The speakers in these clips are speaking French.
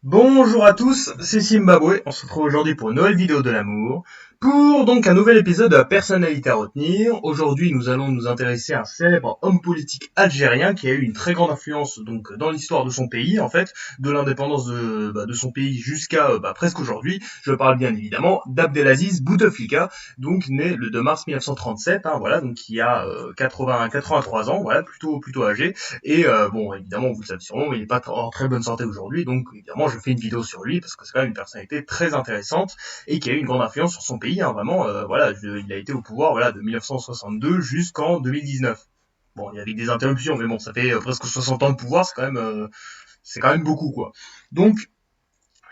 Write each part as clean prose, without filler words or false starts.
Bonjour à tous, c'est Zimbabwe. On se retrouve aujourd'hui pour une nouvelle vidéo de l'amour. Pour donc un nouvel épisode de la personnalité à retenir. Aujourd'hui, nous allons nous intéresser à un célèbre homme politique algérien qui a eu une très grande influence donc dans l'histoire de son pays, en fait, de l'indépendance de son pays jusqu'à presque aujourd'hui. Je parle bien évidemment d'Abdelaziz Bouteflika, donc né le 2 mars 1937, voilà, donc qui a 83 ans, voilà, plutôt âgé. Et bon, évidemment, vous le savez sûrement, mais il n'est pas en très bonne santé aujourd'hui, donc évidemment, je fais une vidéo sur lui parce que c'est quand même une personnalité très intéressante et qui a eu une grande influence sur son pays. Vraiment, voilà, il a été au pouvoir, voilà, de 1962 jusqu'en 2019. Bon, il y avait des interruptions, mais bon, ça fait presque 60 ans de pouvoir, c'est quand même beaucoup, quoi. Donc,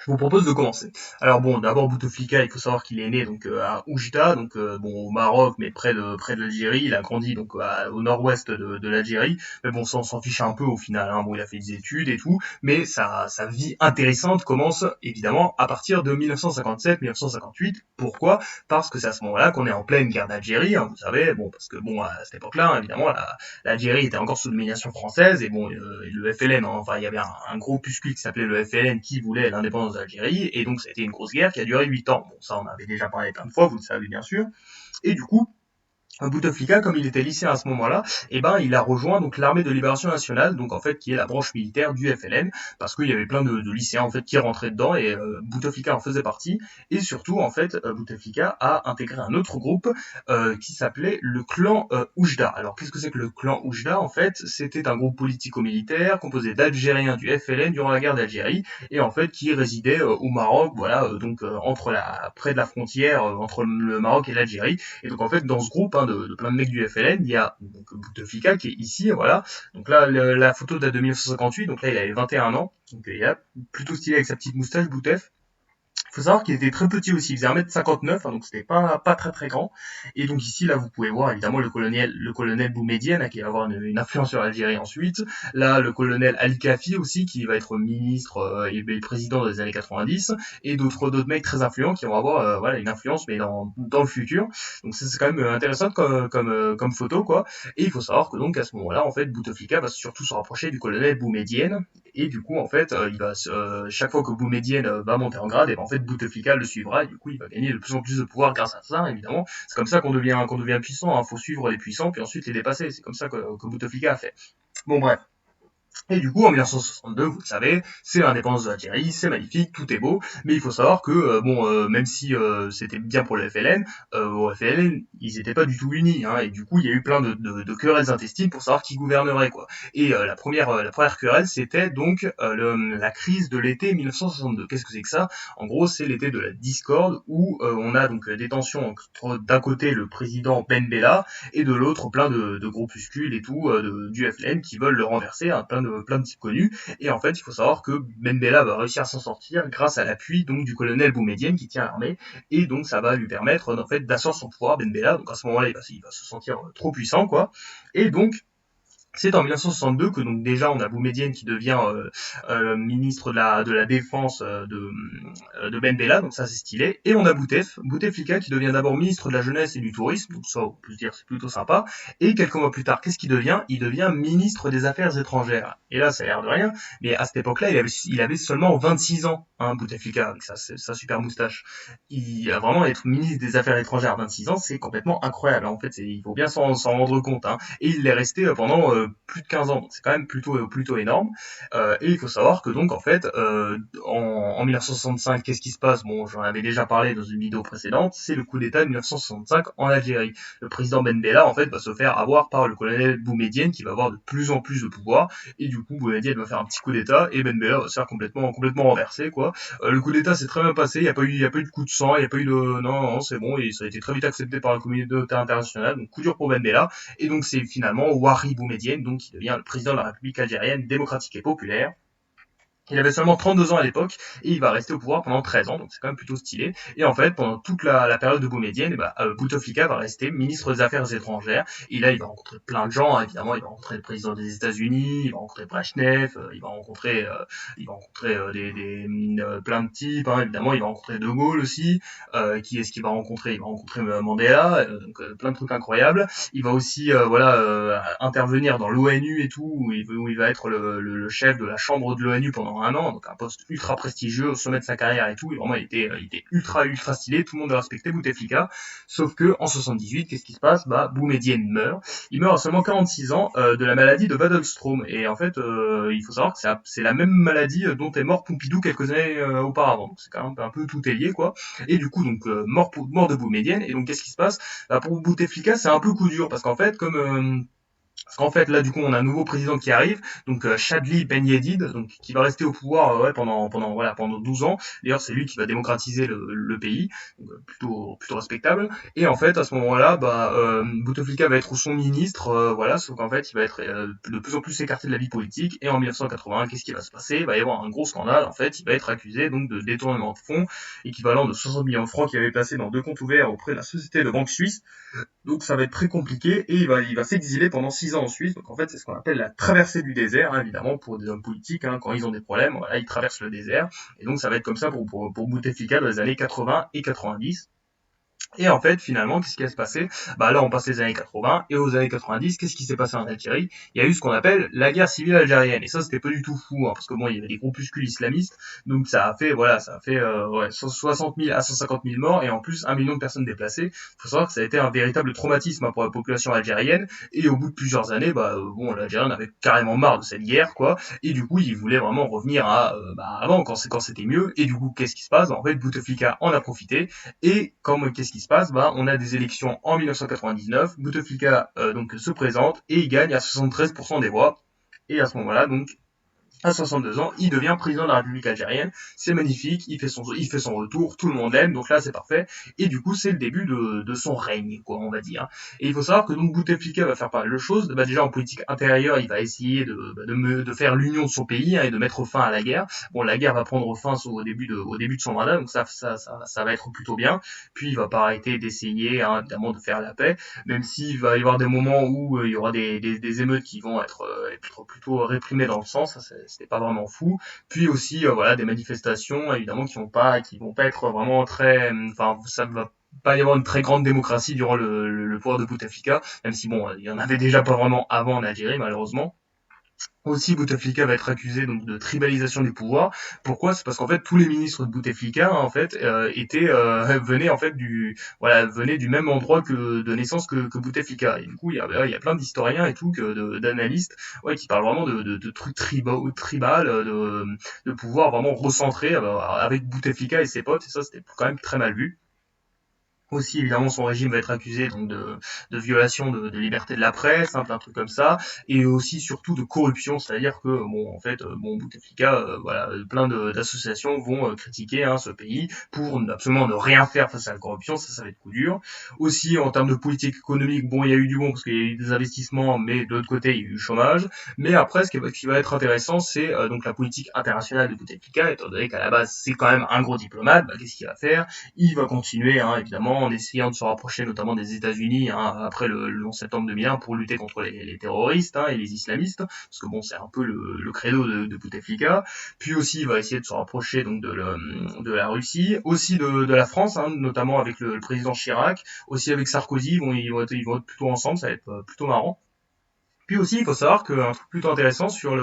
je vous propose de commencer. Alors bon, d'abord Bouteflika, il faut savoir qu'il est né donc à Oujda, donc bon au Maroc, mais près de l'Algérie. Il a grandi donc au nord-ouest de l'Algérie. Mais bon, ça on s'en fiche un peu au final. Bon, il a fait des études et tout, mais sa vie intéressante commence évidemment à partir de 1957-1958. Pourquoi? Parce que c'est à ce moment-là qu'on est en pleine guerre d'Algérie. Vous savez, bon parce que bon à cette époque-là, évidemment, l'Algérie était encore sous domination française et bon et le FLN, enfin il y avait un groupuscule qui s'appelait le FLN qui voulait l'indépendance d'Algérie et donc ça a été une grosse guerre qui a duré 8 ans. Bon ça on avait déjà parlé plein de fois, vous le savez bien sûr. Et du coup Bouteflika, comme il était lycéen à ce moment-là, il a rejoint donc l'armée de libération nationale, donc en fait qui est la branche militaire du FLN, parce qu'il y avait plein de lycéens en fait qui rentraient dedans et Bouteflika en faisait partie. Et surtout en fait, Bouteflika a intégré un autre groupe qui s'appelait le clan Oujda. Alors qu'est-ce que c'est que le clan Oujda? En fait, c'était un groupe politico-militaire composé d'Algériens du FLN durant la guerre d'Algérie et en fait qui résidait au Maroc, voilà, près de la frontière entre le Maroc et l'Algérie. Et donc en fait, dans ce groupe de plein de mecs du FLN, il y a donc Bouteflika qui est ici, voilà. Donc là, la photo date de 1958, donc là il avait 21 ans, donc il a plutôt stylé avec sa petite moustache, Boutef. Il faut savoir qu'il était très petit aussi, il faisait 1m59, donc c'était pas très très grand. Et donc ici, là, vous pouvez voir évidemment le colonel Boumedienne, qui va avoir une influence sur l'Algérie ensuite. Là, le colonel Ali Kafi aussi, qui va être ministre et président des années 90. Et d'autres mecs très influents qui vont avoir voilà, une influence, mais dans le futur. Donc ça, c'est quand même intéressant comme photo, quoi. Et il faut savoir que donc à ce moment-là, en fait, Bouteflika va surtout se rapprocher du colonel Boumedienne. Et du coup, en fait, chaque fois que Boumedienne va monter en grade, et ben, en fait, Bouteflika le suivra, et du coup, il va gagner de plus en plus de pouvoir grâce à ça, évidemment. C'est comme ça qu'on devient puissant, Faut suivre les puissants, puis ensuite les dépasser. C'est comme ça que Bouteflika a fait. Bon, bref. Et du coup, en 1962, vous le savez, c'est l'indépendance de l'Algérie, c'est magnifique, tout est beau, mais il faut savoir que, même si c'était bien pour le FLN, au FLN, ils n'étaient pas du tout unis, et du coup, il y a eu plein de querelles intestines pour savoir qui gouvernerait, quoi. Et la première querelle, c'était donc la crise de l'été 1962. Qu'est-ce que c'est que ça? En gros, c'est l'été de la discorde, où on a donc des tensions entre, d'un côté, le président Ben Bella, et de l'autre plein de groupuscules et tout du FLN qui veulent le renverser, plein de types connus. Et en fait, il faut savoir que Ben Bella va réussir à s'en sortir grâce à l'appui donc du colonel Boumedienne qui tient l'armée, et donc ça va lui permettre en fait d'asseoir son pouvoir Ben Bella. Donc à ce moment-là, il va se sentir trop puissant, quoi. Et donc c'est en 1962 que donc déjà on a Boumedienne qui devient ministre de la défense de Ben Bella, donc ça c'est stylé. Et on a Bouteflika qui devient d'abord ministre de la jeunesse et du tourisme, donc ça on peut se dire c'est plutôt sympa. Et quelques mois plus tard, qu'est-ce qu'il devient? Il devient ministre des Affaires étrangères. Et là ça a l'air de rien, mais à cette époque-là il avait seulement 26 ans, Bouteflika, avec sa super moustache. Il a vraiment être ministre des Affaires étrangères à 26 ans, c'est complètement incroyable. En fait, il faut bien s'en rendre compte. Et il l'est resté pendant plus de 15 ans, donc c'est quand même plutôt énorme. Et il faut savoir que donc en fait, en 1965, qu'est-ce qui se passe? Bon, j'en avais déjà parlé dans une vidéo précédente, c'est le coup d'État de 1965 en Algérie. Le président Ben Bella en fait va se faire avoir par le colonel Boumedienne qui va avoir de plus en plus de pouvoir, et du coup Boumedienne va faire un petit coup d'État et Ben Bella va se faire complètement renverser, quoi. Le coup d'État s'est très bien passé, il y a pas eu de coup de sang, il y a pas eu de non, c'est bon, et ça a été très vite accepté par la communauté internationale, donc coup dur pour Ben Bella. Et donc c'est finalement Ouari Boumedienne donc qui devient le président de la République algérienne démocratique et populaire. Il avait seulement 32 ans à l'époque et il va rester au pouvoir pendant 13 ans, donc c'est quand même plutôt stylé. Et en fait, pendant toute la période de Boumedienne, Bouteflika va rester ministre des Affaires étrangères. Et là, il va rencontrer plein de gens, évidemment. Il va rencontrer le président des États-Unis, il va rencontrer Brezhnev, il va rencontrer plein de types, évidemment. Il va rencontrer De Gaulle aussi. Qui est-ce qu'il va rencontrer? Il va rencontrer Mandela, donc plein de trucs incroyables. Il va aussi intervenir dans l'ONU et tout, où il va être le chef de la chambre de l'ONU pendant pendant un an, donc un poste ultra prestigieux au sommet de sa carrière et tout, et vraiment il était ultra stylé, tout le monde le respectait Bouteflika, sauf que en 78, qu'est-ce qui se passe? Bah Boumedienne meurt, il meurt à seulement 46 ans de la maladie de Waldenstrom, et en fait il faut savoir que c'est la même maladie dont est mort Pompidou quelques années auparavant, donc c'est quand même un peu tout est lié quoi, et du coup donc mort de Boumedienne, et donc qu'est-ce qui se passe? Bah, pour Bouteflika c'est un peu coup dur, parce qu'en fait comme parce qu'en fait, là, du coup, on a un nouveau président qui arrive, donc Chadli Ben Yedid, donc qui va rester au pouvoir ouais, pendant 12 ans. D'ailleurs, c'est lui qui va démocratiser le pays, donc, plutôt respectable. Et en fait, à ce moment-là, bah, Bouteflika va être son ministre, voilà, sauf qu'en fait, il va être de plus en plus écarté de la vie politique. Et en 1980, qu'est-ce qui va se passer? Il va y avoir un gros scandale. En fait, il va être accusé donc de détournement de fonds, équivalent de 60 millions de francs qu'il avait placé dans deux comptes ouverts auprès de la société de banque suisse. Donc ça va être très compliqué et il va s'exiler pendant 6 ans en Suisse. Donc en fait c'est ce qu'on appelle la traversée du désert, hein, évidemment pour des hommes politiques, hein, quand ils ont des problèmes, voilà, ils traversent le désert. Et donc ça va être comme ça pour Bouteflika dans les années 80 et 90. Et en fait, finalement, qu'est-ce qui va se passer? Bah là, on passe les années 80, et aux années 90, qu'est-ce qui s'est passé en Algérie? Il y a eu ce qu'on appelle la guerre civile algérienne, et ça, c'était pas du tout fou, hein, parce que bon, il y avait des groupuscules islamistes, donc ça a fait ouais, 60 000 à 150 000 morts, et en plus 1 million de personnes déplacées. Il faut savoir que ça a été un véritable traumatisme hein, pour la population algérienne, et au bout de plusieurs années, bah bon, l'Algérien en avait carrément marre de cette guerre, quoi, et du coup, il voulait vraiment revenir à avant, quand c'était mieux, et du coup, qu'est-ce qui se passe? Bah, en fait, Bouteflika en a profité, et comme qu'est-ce qui se passe? Bah, on a des élections en 1999. Bouteflika donc se présente et il gagne à 73% des voix. Et à ce moment-là, donc à 62 ans, il devient président de la République algérienne. C'est magnifique, il fait son retour, tout le monde l'aime, donc là c'est parfait. Et du coup, c'est le début de son règne, quoi, on va dire. Et il faut savoir que donc Bouteflika va faire pas mal de choses. Bah, déjà en politique intérieure, il va essayer de faire l'union de son pays hein, et de mettre fin à la guerre. Bon, la guerre va prendre fin au début de son mandat, donc ça va être plutôt bien. Puis il va pas arrêter d'essayer, hein, évidemment, de faire la paix, même s'il va y avoir des moments où il y aura des émeutes qui vont être plutôt réprimées dans le sang, ça c'était pas vraiment fou. Puis aussi voilà des manifestations évidemment qui vont pas être vraiment très, enfin ça va pas y avoir une très grande démocratie durant le pouvoir de Bouteflika, même si bon il y en avait déjà pas vraiment avant en Algérie malheureusement. Aussi, Bouteflika va être accusé donc de tribalisation des pouvoirs. Pourquoi? C'est parce qu'en fait tous les ministres de Bouteflika hein, en fait venaient en fait venaient du même endroit que de naissance que Bouteflika. Et du coup il y a plein d'historiens et tout d'analystes ouais qui parlent vraiment de trucs tribal de pouvoir vraiment recentrer avec Bouteflika et ses potes. Et ça c'était quand même très mal vu. Aussi, évidemment, son régime va être accusé donc de violation de liberté de la presse, hein, plein de trucs comme ça, et aussi surtout de corruption, c'est-à-dire que bon, en fait, bon, Bouteflika, voilà, plein d'associations vont critiquer hein, ce pays pour absolument ne rien faire face à la corruption, ça va être coup dur. Aussi, en termes de politique économique, bon, il y a eu du bon parce qu'il y a eu des investissements, mais de l'autre côté, il y a eu du chômage. Mais après, ce qui va être intéressant, c'est donc la politique internationale de Bouteflika, étant donné qu'à la base, c'est quand même un gros diplomate, bah, qu'est-ce qu'il va faire? Il va continuer, hein, évidemment, en essayant de se rapprocher notamment des États-Unis hein, après le 11 septembre 2001 pour lutter contre les terroristes hein, et les islamistes, parce que bon, c'est un peu le credo de Bouteflika. Puis aussi, il va essayer de se rapprocher donc de la Russie, aussi de la France, hein, notamment avec le président Chirac, aussi avec Sarkozy, ils vont être plutôt ensemble, ça va être plutôt marrant. Puis aussi, il faut savoir qu'un truc plutôt intéressant sur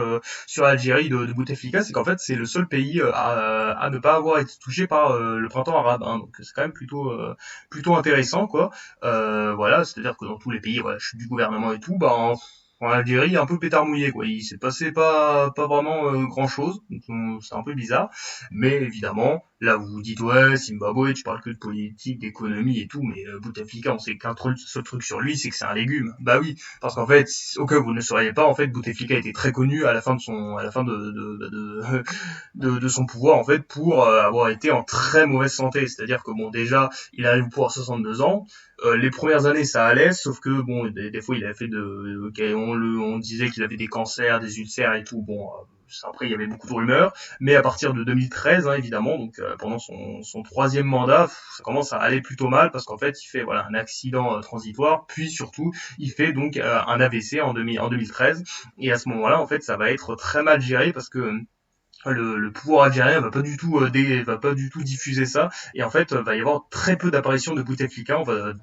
l'Algérie de Bouteflika, c'est qu'en fait, c'est le seul pays à ne pas avoir été touché par le printemps arabe. Hein. Donc c'est quand même plutôt intéressant, quoi. Voilà, c'est-à-dire que dans tous les pays, voilà, chute du gouvernement et tout, bah en Algérie, un peu pétard mouillé, quoi. Il s'est passé pas vraiment grand-chose. Donc c'est un peu bizarre. Mais évidemment, là vous vous dites ouais, Zimbabwe, tu parles que de politique, d'économie et tout, mais Bouteflika, on sait qu'un truc, ce truc sur lui, c'est que c'est un légume. Bah oui, parce qu'en fait, au cas où vous ne le sauriez pas, en fait, Bouteflika était très connu à la fin à la fin de son pouvoir, en fait, pour avoir été en très mauvaise santé. C'est-à-dire que bon, déjà, il arrive au pouvoir à 62 ans. Les premières années, ça allait, sauf que bon, des fois, il avait fait on disait qu'il avait des cancers, des ulcères et tout. Bon, après, il y avait beaucoup de rumeurs, mais à partir de 2013, hein, évidemment, donc pendant son troisième mandat, ça commence à aller plutôt mal parce qu'en fait, il fait voilà un accident transitoire, puis surtout, il fait donc un AVC en 2013, et à ce moment-là, en fait, ça va être très mal géré parce que le pouvoir algérien va pas du tout diffuser ça et en fait va y avoir très peu d'apparitions de Bouteflika, on va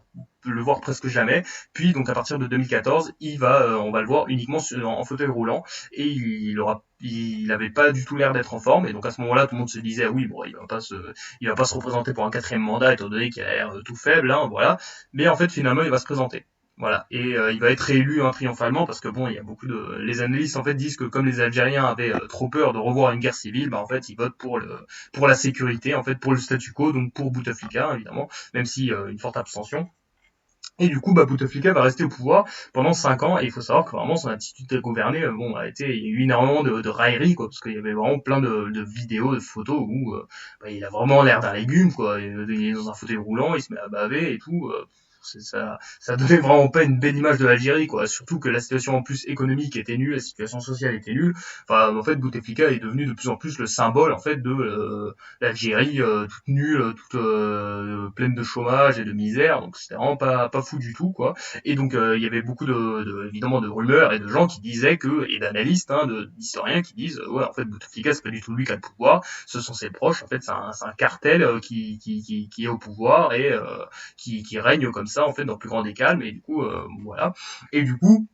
le voir presque jamais. Puis donc à partir de 2014, on va le voir uniquement en fauteuil roulant et il avait pas du tout l'air d'être en forme. Et donc à ce moment-là, tout le monde se disait oui bon, il va pas se représenter pour un quatrième mandat étant donné qu'il a l'air tout faible, hein, voilà. Mais en fait finalement il va se présenter. Voilà, et il va être réélu triomphalement parce que bon, il y a les analystes en fait disent que comme les Algériens avaient trop peur de revoir une guerre civile, bah en fait ils votent pour la sécurité, en fait pour le statu quo, donc pour Bouteflika évidemment, même si une forte abstention. Et du coup, bah, Bouteflika va rester au pouvoir pendant 5 ans, et il faut savoir que vraiment son attitude à gouverner, il y a eu énormément de railleries, quoi, parce qu'il y avait vraiment plein de vidéos, de photos où il a vraiment l'air d'un légume, quoi. Il est dans un fauteuil roulant, il se met à baver et tout. Ça donnait vraiment pas une belle image de l'Algérie, quoi. Surtout que la situation en plus économique était nulle, la situation sociale était nulle. Enfin, en fait, Bouteflika est devenu de plus en plus le symbole, en fait, de l'Algérie toute nulle, toute pleine de chômage et de misère. Donc c'était vraiment pas fou du tout, quoi. Et donc il y avait beaucoup évidemment de rumeurs et de gens qui disaient et d'analystes, hein, d'historiens qui disent ouais, en fait, Bouteflika c'est pas du tout lui qui a le pouvoir, ce sont ses proches. En fait, c'est un cartel qui est au pouvoir et qui règne comme ça en fait dans le plus grand des calmes. Et du coup voilà. Et du coup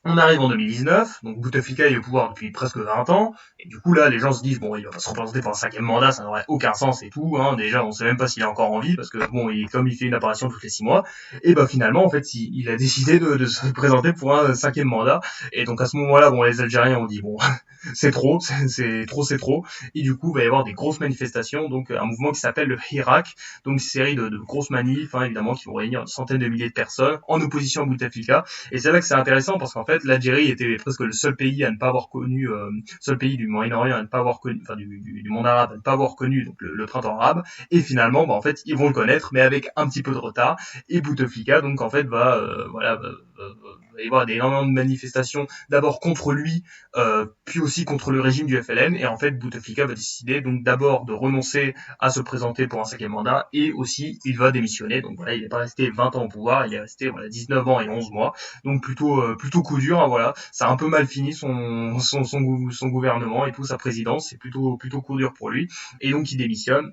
on arrive en 2019, donc Bouteflika est au pouvoir depuis presque 20 ans, et du coup là les gens se disent bon il va pas se représenter pour un cinquième mandat, ça n'aurait aucun sens et tout, hein. Déjà on sait même pas s'il est encore en vie, parce que bon comme il fait une apparition toutes les 6 mois, et bah finalement en fait il a décidé de se présenter pour un cinquième mandat, et donc à ce moment-là bon les Algériens ont dit bon c'est trop, c'est trop, et du coup il va y avoir des grosses manifestations, donc un mouvement qui s'appelle le Hirak, donc une série de grosses manifs, hein, évidemment qui vont réunir une centaine de milliers de personnes en opposition à Bouteflika. Et c'est là que c'est intéressant parce qu'en fait, l'Algérie était presque le seul pays à ne pas avoir connu, seul pays du Moyen-Orient à ne pas avoir connu, enfin du monde arabe à ne pas avoir connu donc le printemps arabe. Et finalement, bah en fait, ils vont le connaître, mais avec un petit peu de retard. Et Bouteflika, donc en fait, va y avoir énormément de manifestations, d'abord contre lui, puis aussi contre le régime du FLN. Et en fait, Bouteflika va décider donc d'abord de renoncer à se présenter pour un cinquième mandat, et aussi il va démissionner. Donc voilà, il n'est pas resté 20 ans au pouvoir, il est resté 19 ans et 11 mois. Donc plutôt coup dur, hein, voilà. Ça a un peu mal fini son gouvernement et tout, sa présidence, c'est plutôt coup dur pour lui. Et donc il démissionne.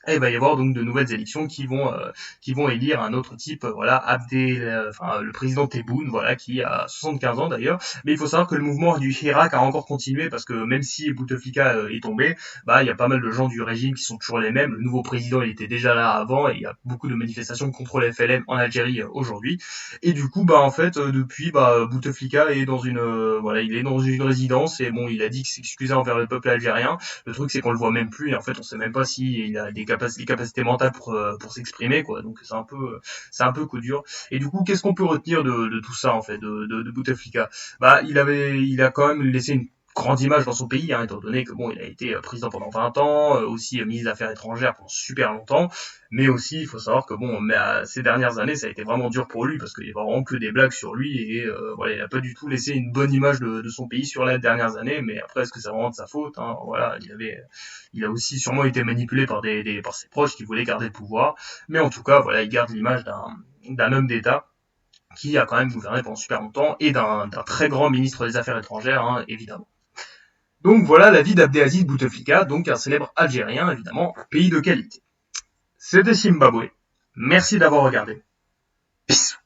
Et il va y avoir donc de nouvelles élections qui vont élire un autre type, voilà, le président Tebboune, voilà, qui a 75 ans d'ailleurs. Mais il faut savoir que le mouvement du Hirak a encore continué parce que même si Bouteflika est tombé, bah il y a pas mal de gens du régime qui sont toujours les mêmes. Le nouveau président il était déjà là avant et il y a beaucoup de manifestations contre le FLN en Algérie aujourd'hui. Et du coup bah en fait depuis Bouteflika est dans il est dans une résidence et bon il a dit qu'il s'excusait envers le peuple algérien. Le truc c'est qu'on le voit même plus et en fait on sait même pas s'il a des capacités mentales pour s'exprimer, quoi. Donc c'est un peu coup dur. Et du coup qu'est-ce qu'on peut retenir de tout ça en fait de Bouteflika? Bah il a quand même laissé une grande image dans son pays, hein, étant donné que bon, il a été président pendant 20 ans, aussi ministre des Affaires étrangères pendant super longtemps, mais aussi il faut savoir que bon, ces dernières années, ça a été vraiment dur pour lui parce qu'il y a vraiment que des blagues sur lui et voilà, il a pas du tout laissé une bonne image de son pays sur les dernières années. Mais après, est-ce que c'est vraiment de sa faute, hein? Voilà, il a aussi sûrement été manipulé par ses proches qui voulaient garder le pouvoir, mais en tout cas, voilà, il garde l'image d'un homme d'État qui a quand même gouverné pendant super longtemps et d'un très grand ministre des Affaires étrangères, hein, évidemment. Donc voilà la vie d'Abdelaziz Bouteflika, donc un célèbre Algérien, évidemment, pays de qualité. C'était Zimbabwe. Merci d'avoir regardé. Peace.